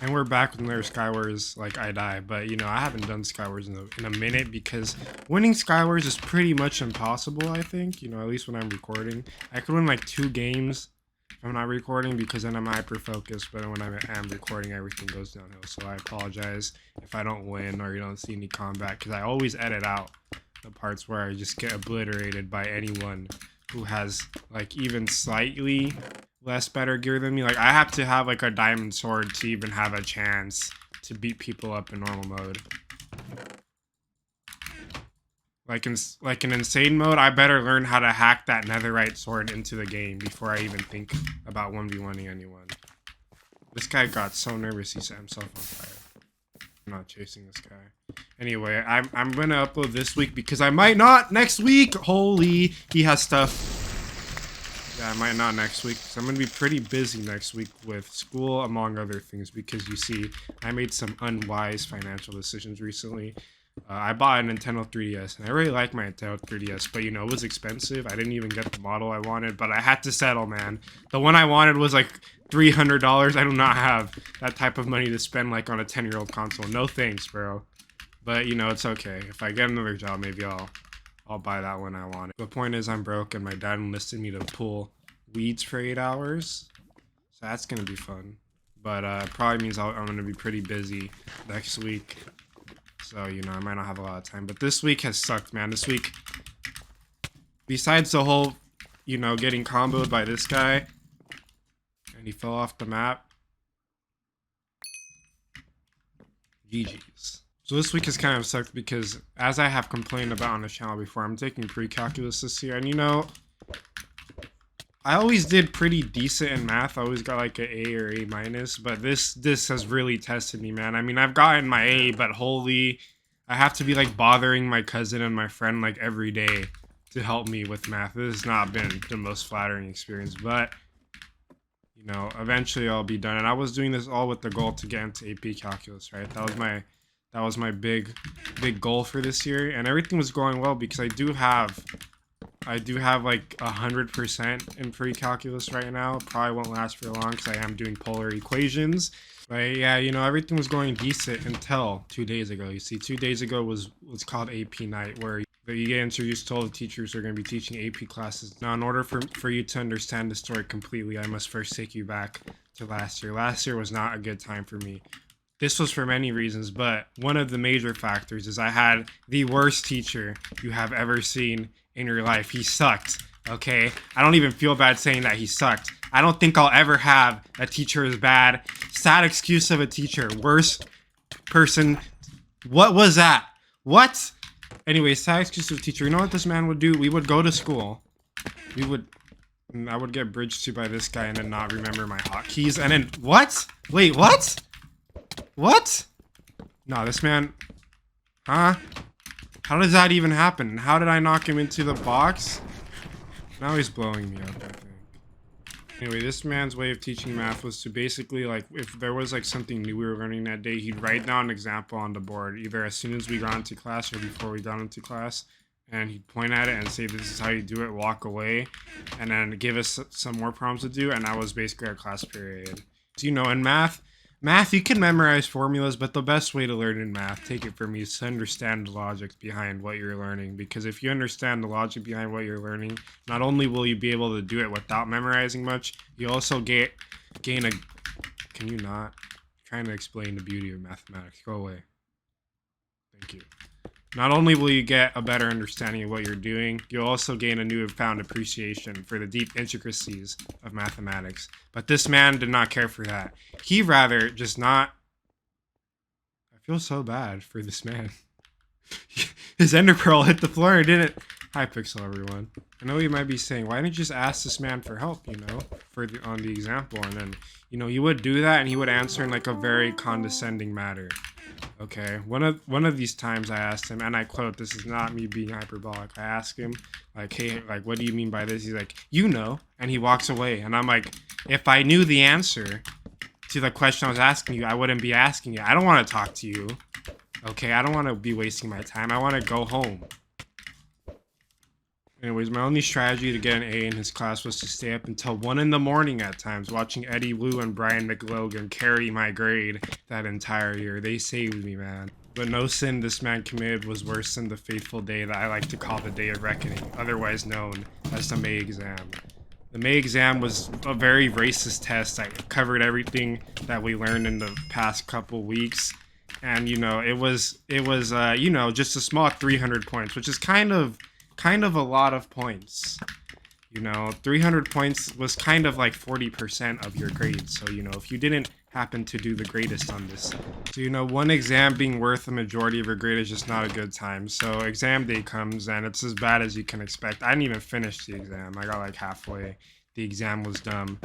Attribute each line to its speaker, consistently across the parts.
Speaker 1: And we're back with another Skywars, like I die, but you know, I haven't done Skywars in a minute because winning Skywars is pretty much impossible, I think, you know, at least when I'm recording. I could win like 2 games if I'm not recording because then I'm hyper focused, but when I am recording, everything goes downhill. So I apologize if I don't win or you don't see any combat because I always edit out the parts where I just get obliterated by anyone who has like even slightly less better gear than me. Like I have to have like a diamond sword to even have a chance to beat people up in normal mode. Like in insane mode, I better learn how to hack that netherite sword into the game before I even think about 1v1ing anyone. This guy got so nervous he set himself on fire. I'm not chasing this guy. Anyway, I'm gonna upload this week because I might not next week. Holy, he has stuff. Yeah, I might not next week because I'm going to be pretty busy next week with school, among other things, because you see, I made some unwise financial decisions recently. I bought a Nintendo 3DS, and I really like my Nintendo 3DS, but you know, it was expensive. I didn't even get the model I wanted, but I had to settle, man. The one I wanted was like $300. I do not have that type of money to spend like on a 10-year-old console. No thanks, bro. But you know, it's okay. If I get another job, maybe I'll buy that one I want. The point is I'm broke and my dad enlisted me to pull weeds for 8 hours. So that's going to be fun. But probably means I'm going to be pretty busy next week. So, you know, I might not have a lot of time. But this week has sucked, man. This week, besides the whole, you know, getting comboed by this guy. And he fell off the map. GG's. So this week has kind of sucked because, as I have complained about on the channel before, I'm taking pre-calculus this year, and you know, I always did pretty decent in math. I always got like an A or A minus, but this has really tested me, man. I mean, I've gotten my A, but holy, I have to be like bothering my cousin and my friend like every day to help me with math. This has not been the most flattering experience, but you know, eventually I'll be done. And I was doing this all with the goal to get into AP calculus, right? That was my big goal for this year, and everything was going well because I do have like 100% in pre-calculus right now. It probably won't last for long because I am doing polar equations. But yeah, you know, everything was going decent until 2 days ago. You see, 2 days ago was what's called AP night, where you get introduced to all the teachers who are going to be teaching AP classes. Now, in order for you to understand the story completely, I must first take you back to last year. Last year was not a good time for me. This was for many reasons, but one of the major factors is I had the worst teacher you have ever seen in your life. He sucked, okay? I don't even feel bad saying that he sucked. I don't think I'll ever have a teacher as bad. Sad excuse of a teacher. Worst person. What was that? What? Anyway, sad excuse of a teacher. You know what this man would do? We would go to school. I would get bridged to by this guy and then not remember my hotkeys. And then, what? Wait, what? What? No, this man... Huh? How does that even happen? How did I knock him into the box? Now he's blowing me up, I think. Anyway, this man's way of teaching math was to basically, like, if there was, like, something new we were learning that day, he'd write down an example on the board, either as soon as we got into class or before we got into class, and he'd point at it and say, this is how you do it, walk away, and then give us some more problems to do, and that was basically our class period. So, you know, in math, you can memorize formulas, but the best way to learn in math, take it from me, is to understand the logic behind what you're learning. Because if you understand the logic behind what you're learning, not only will you be able to do it without memorizing much, you also gain a... Can you not? I'm trying to explain the beauty of mathematics. Go away. Thank you. Not only will you get a better understanding of what you're doing, you'll also gain a newfound appreciation for the deep intricacies of mathematics. But this man did not care for that. He rather just not... I feel so bad for this man. His ender pearl hit the floor and didn't... Hi, Pixel, everyone. I know you might be saying, why didn't you just ask this man for help, you know, on the example? And then, you know, you would do that and he would answer in like a very condescending manner. Okay, one of these times I asked him, and I quote, this is not me being hyperbolic, I asked him, like, hey, like, what do you mean by this? He's like, you know, and he walks away. And I'm like, if I knew the answer to the question I was asking you, I wouldn't be asking you. I don't want to talk to you, okay? I don't want to be wasting my time. I want to go home. Anyways, my only strategy to get an A in his class was to stay up until 1 in the morning at times, watching Eddie Wu and Brian McLogan carry my grade that entire year. They saved me, man. But no sin this man committed was worse than the fateful day that I like to call the Day of Reckoning, otherwise known as the May exam. The May exam was a very racist test that covered everything that we learned in the past couple weeks. And, you know, it was you know, just a small 300 points, which is kind of a lot of points. You know, 300 points was kind of like 40% of your grade. So, you know, if you didn't happen to do the greatest on this. So, you know, one exam being worth the majority of your grade is just not a good time. So exam day comes and it's as bad as you can expect. I didn't even finish the exam. I got like halfway. The exam was dumb.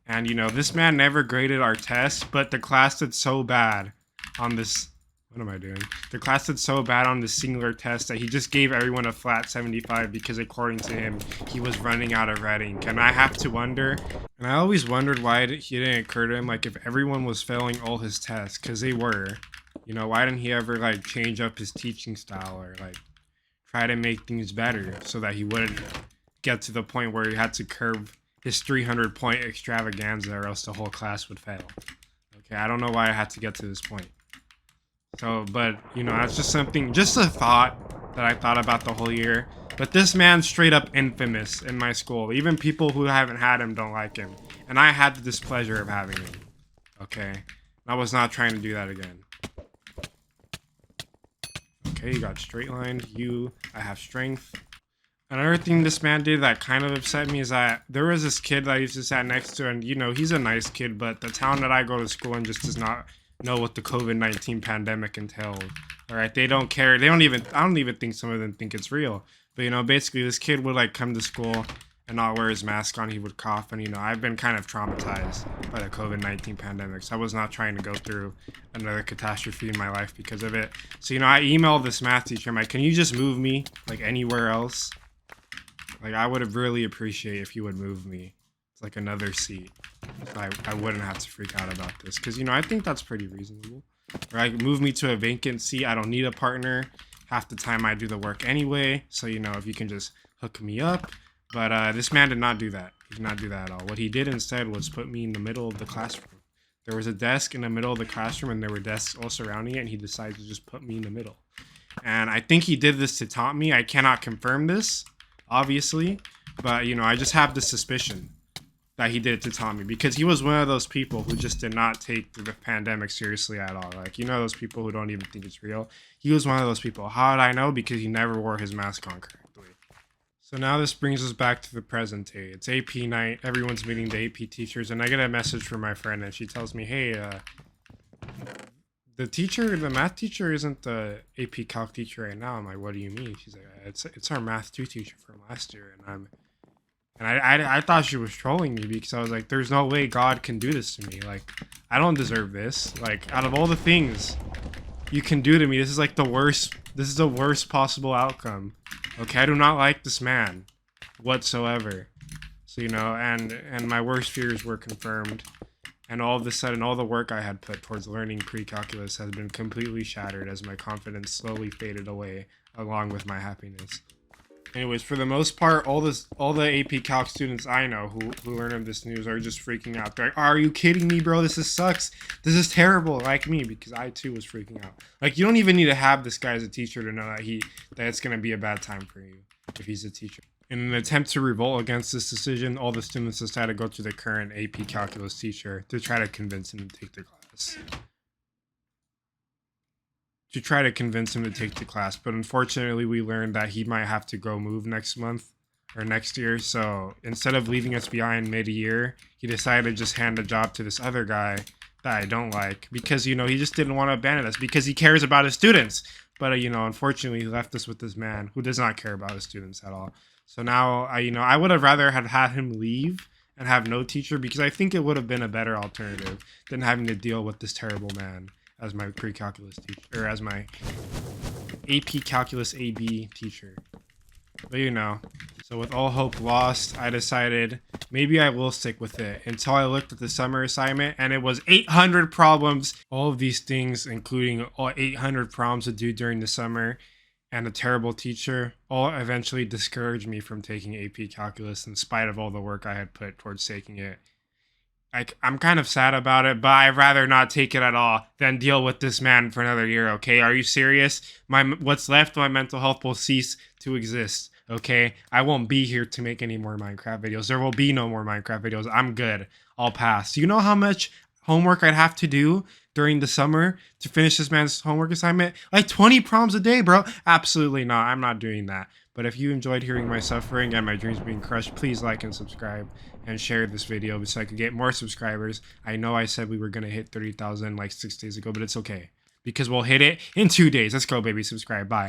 Speaker 1: And, you know, this man never graded our test, but the class did so bad on this. What am I doing? The class did so bad on this singular test that he just gave everyone a flat 75 because according to him, he was running out of red ink. And I have to wonder, and I always wondered why he didn't occur to him, like if everyone was failing all his tests, because they were, you know, why didn't he ever like change up his teaching style or like try to make things better so that he wouldn't get to the point where he had to curb his 300 point extravaganza or else the whole class would fail. Okay, I don't know why I had to get to this point. So, but, you know, that's just something, just a thought that I thought about the whole year. But this man's straight up infamous in my school. Even people who haven't had him don't like him. And I had the displeasure of having him. Okay? I was not trying to do that again. Okay, you got straight lined. I have strength. Another thing this man did that kind of upset me is that there was this kid that I used to sit next to, and, you know, he's a nice kid, but the town that I go to school in just does not know what the COVID-19 pandemic entailed. All right, they don't care. I don't even think some of them think it's real. But, you know, basically this kid would like come to school and not wear his mask on. He would cough, and, you know, I've been kind of traumatized by the COVID-19 pandemic. So I was not trying to go through another catastrophe in my life because of it. So, you know, I emailed this math teacher. I'm like, can you just move me like anywhere else? Like, I would have really appreciate if you would move me. Like another seat. I wouldn't have to freak out about this because, you know, I think that's pretty reasonable. Right? Move me to a vacant seat. I don't need a partner. Half the time I do the work anyway. So, you know, if you can just hook me up. But this man did not do that. He did not do that at all. What he did instead was put me in the middle of the classroom. There was a desk in the middle of the classroom and there were desks all surrounding it, and he decided to just put me in the middle. And I think he did this to taunt me. I cannot confirm this, obviously. But, you know, I just have the suspicion that he did it to Tommy, because he was one of those people who just did not take the pandemic seriously at all. Like, you know, those people who don't even think it's real. He was one of those people. How did I know? Because he never wore his mask on correctly. So now this brings us back to the present day. It's AP night. Everyone's meeting the AP teachers, and I get a message from my friend, and she tells me, hey, the math teacher isn't the AP Calc teacher right now. I'm like, what do you mean? She's like, it's our math 2 teacher from last year, and I thought she was trolling me because I was like, there's no way God can do this to me. Like, I don't deserve this. Like, out of all the things you can do to me, this is like the worst. This is the worst possible outcome. Okay, I do not like this man whatsoever. So, you know, and my worst fears were confirmed. And all of a sudden, all the work I had put towards learning pre-calculus has been completely shattered as my confidence slowly faded away along with my happiness. Anyways, for the most part, all the AP Calc students I know who learn of this news are just freaking out. They're like, are you kidding me, bro? This sucks. This is terrible. Like me, because I too was freaking out. Like, you don't even need to have this guy as a teacher to know that it's going to be a bad time for you if he's a teacher. In an attempt to revolt against this decision, all the students decided to go to the current AP Calculus teacher to try to convince him to take the class. But unfortunately we learned that he might have to go move next month or next year. So instead of leaving us behind mid-year, he decided to just hand the job to this other guy that I don't like because, you know, he just didn't want to abandon us because he cares about his students. But, you know, unfortunately he left us with this man who does not care about his students at all. So now, I would have rather had him leave and have no teacher, because I think it would have been a better alternative than having to deal with this terrible man as my pre-calculus teacher, or as my AP Calculus AB teacher. But, you know, so with all hope lost, I decided maybe I will stick with it until I looked at the summer assignment, and it was 800 problems. All of these things, including all 800 problems to do during the summer, and a terrible teacher all eventually discouraged me from taking AP Calculus in spite of all the work I had put towards taking it. I'm kind of sad about it, but I'd rather not take it at all than deal with this man for another year, okay? Are you serious? What's left of my mental health will cease to exist, okay? I won't be here to make any more Minecraft videos. There will be no more Minecraft videos. I'm good. I'll pass. Do you know how much homework I'd have to do during the summer to finish this man's homework assignment? Like 20 problems a day, bro. Absolutely not. I'm not doing that. But if you enjoyed hearing my suffering and my dreams being crushed, please like and subscribe and share this video so I could get more subscribers. I know I said we were going to hit 30,000 like 6 days ago, but it's okay because we'll hit it in 2 days. Let's go, baby. Subscribe. Bye.